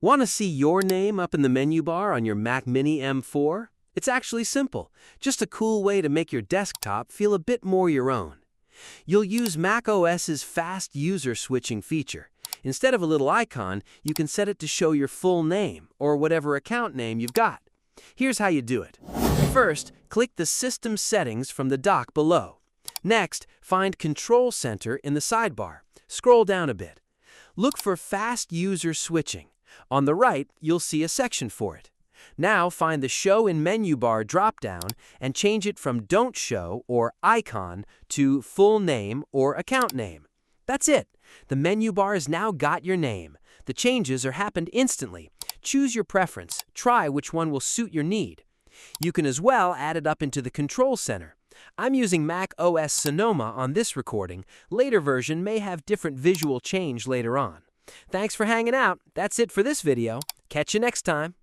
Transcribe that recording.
Want to see your name up in the menu bar on your Mac Mini M4? It's actually simple, just a cool way to make your desktop feel a bit more your own. You'll use macOS's fast user switching feature. Instead of a little icon, you can set it to show your full name or whatever account name you've got. Here's how you do it. First, click the System Settings from the dock below. Next, find Control Center in the sidebar. Scroll down a bit. Look for Fast User Switching. On the right, you'll see a section for it. Now find the Show in Menu Bar dropdown and change it from Don't Show or Icon to Full Name or Account Name. That's it. The menu bar has now got your name. The changes are happened instantly. Choose your preference. Try which one will suit your need. You can as well add it up into the Control Center. I'm using macOS Sonoma on this recording. Later version may have different visual change later on. Thanks for hanging out. That's it for this video. Catch you next time.